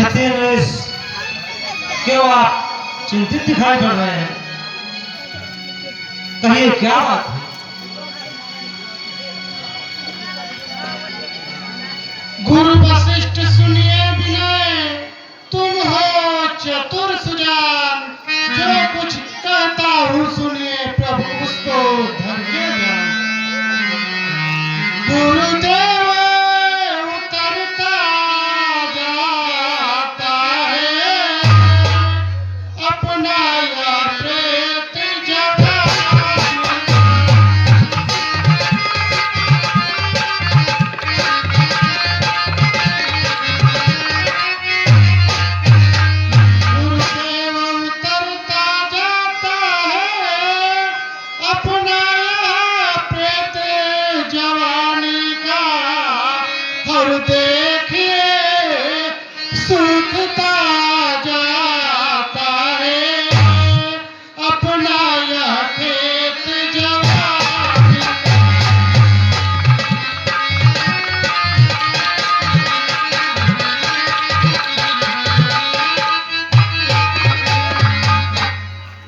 क्षत्रिय नरेश क्यों आप चिंतित दिखाई पड़ रहे हैं? कहिए क्या बात है? गुरु वशिष्ठ सुनिए विनय, तुम हो चतुर सुजान, जो कुछ कहता हूँ सुनिए प्रभु उसको धर के जान। गुरुदेव उतरता जाता है, अपना या प्रेत जवान। गुरुदेव उतरता जाता है, अपना या प्रेत जवानी का, और देखिए सूखता जाता है, अपना यह खेत जवानी का।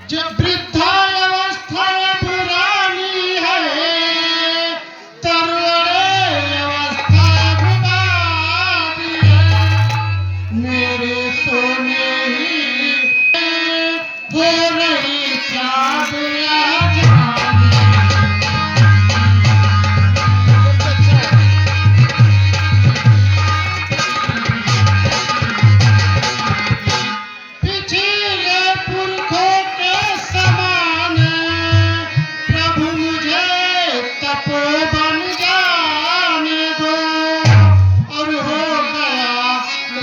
जब वृद्धावस्था पुरानी है, तरुणे अवस्था विवादी है, मेरे सोने ही हो रही चाँद आजादी। पिछले पुरखों के समान प्रभु मुझे तपोवन जाने दो, और हो गया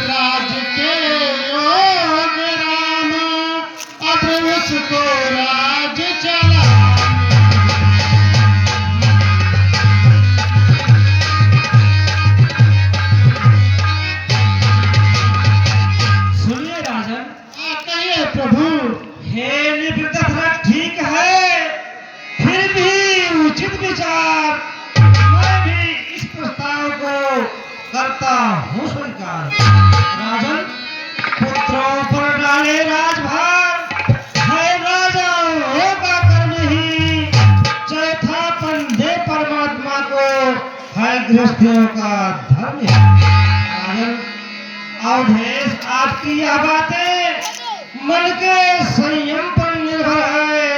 राज के योग राम, अब उसको राज चलाने। सुनिए राजन, कहिए प्रभु। हे निवृत्त भरत ठीक है, फिर भी उचित विचार, मैं भी इस प्रस्ताव को करता हूँ स्वीकार। राजन, पुत्रों पर डाले राजभार, है राजाओं का कर्म ही, चौथापन दे परमात्मा को, है गृहस्थियों का धर्म ही। राजन, अवधेश आपकी यह बातें मन के संयम पर निर्भर है,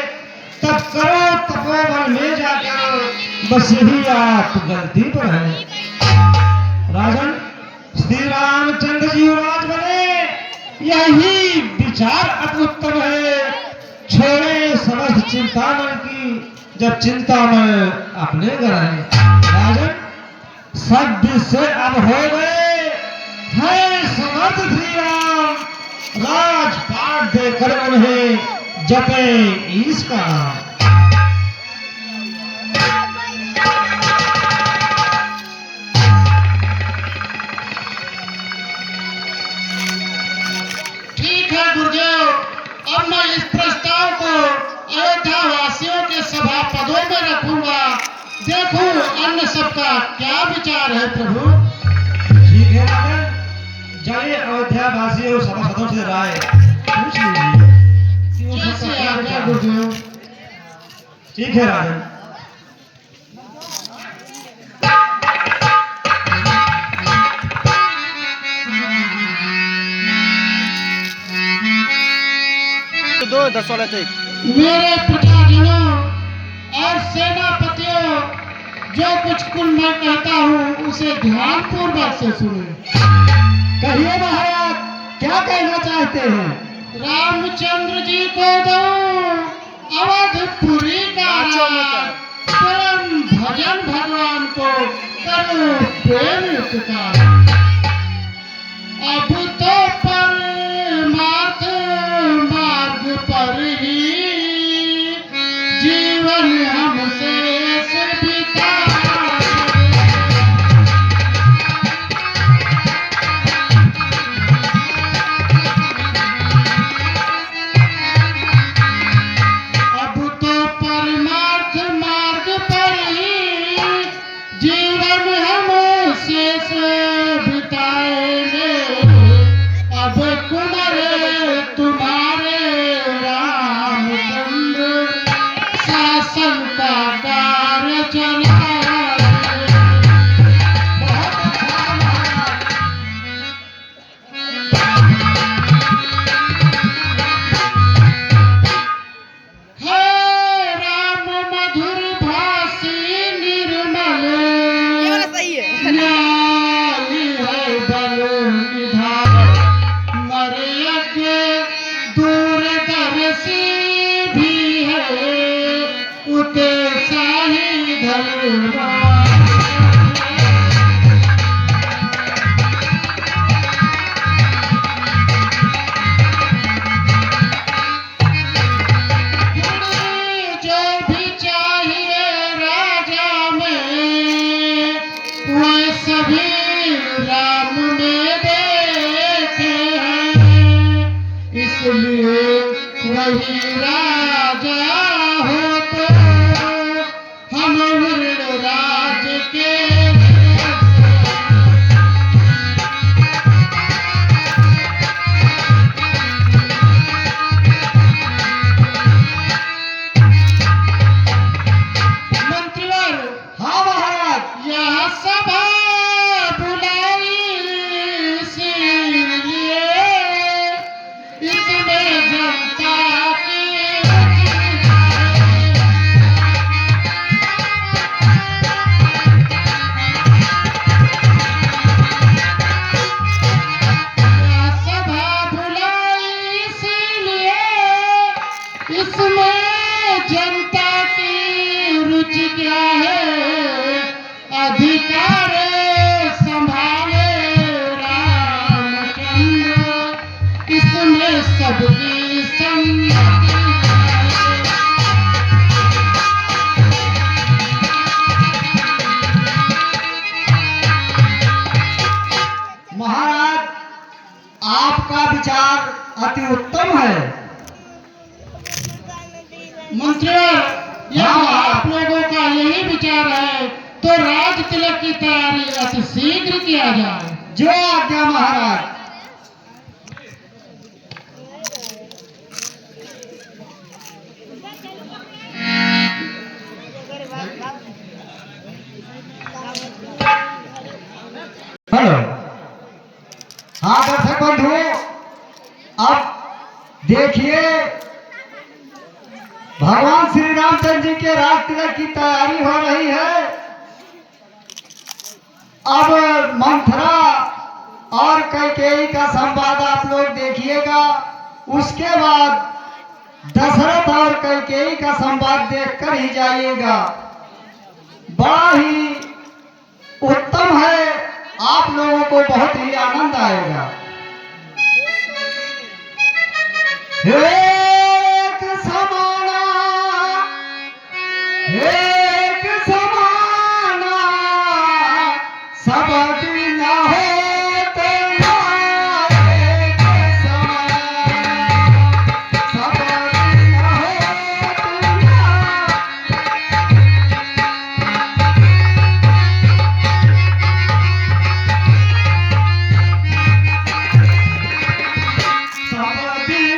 तब करो तपोवन में जाकर, बस यही आप गलती पर है। राजन, श्री रामचंद्र जी युवराज बने, यही विचार अत्युत्तम है। छोड़े समस्त चिंतामण की, जब चिंतामण अपने घर आए। राजन, सब विषय अब हो गए, है समर्थ श्री राम, राजपाट देकर उन्हें जपे ईश का नाम। ठीक है गुरुदेव, अब मैं इस प्रस्ताव को अयोध्या वासियों के सभा पदों में रखूंगा, देखूं अन्य सबका क्या विचार है प्रभु। ठीक है राजन, जाइए अयोध्या वासियों सभासदों से राय पूछ लीजिए कि उन सबका जैसे क्या आज्ञा विचार है। गुरुदेव। ठीक है राजन। दो 10 वाला चेक। मेरे प्रजाजनों और सेनापतियों, जो कुछ कुल मैं कहता हूँ उसे ध्यानपूर्वक से सुने। कहिए महाराज, क्या कहना चाहते हैं? रामचंद्र जी को दो अवधपुरी का राज, परम भजन भगवान को करो प्रेम उपकार। अब तो परमार्थ मार्ग पर ही जीवन हमसे बिता। अब तो परमार्थ मार्ग पर ही जीवन हम शेष बिताएंगे। के शाही दरबार जो भी चाहिए राजा में वह सभी राम में देखे हैं, इसलिए वही राजा हो तो हम राज के मंत्रीवर। हाँ महाराज। यह सभा बुलाई इसीलिए इसमें जनता की यह सभा बुलाई इसीलिए इसमें जनता की रुचि क्या है, अधिकार संभाले रामचंद्र, इसमें सबकी सम्मति है। महाराज, आपका विचार अति उत्तम है। मंत्रियों, यदि आप लोगों का यही विचार है तो राज तिलक की तैयारी अति शीघ्र किया जाए। जो आज्ञा महाराज। हेलो। हाँ दर्शक बंधु, अब देखिए भगवान श्री रामचंद्र जी के राज तिलक की तैयारी हो रही है। अब मंथरा और कैकेयी का संवाद आप लोग देखिएगा, उसके बाद दशरथ और कैकेयी का संवाद देखकर ही जाइएगा। बड़ा ही उत्तम है, आप लोगों को बहुत ही आनंद आएगा। एक समाना, एक समाना, सब दिन होते एक समान, सब दिन होते सब दिन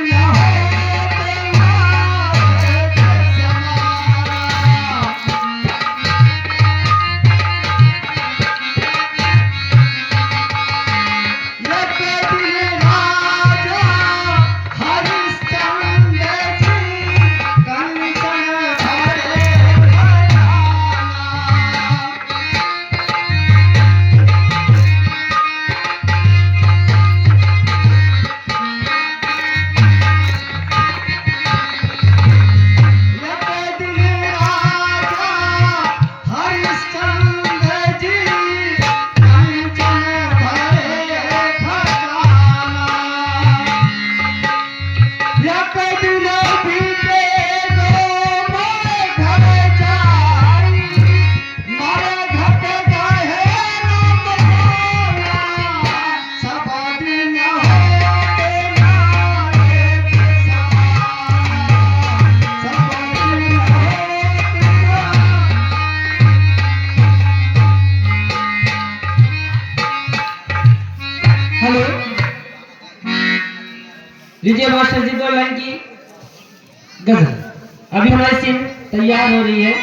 लीजिए मास्टर जी 2 लाइन की गजल। अभी हमारी सीन तैयार हो रही है।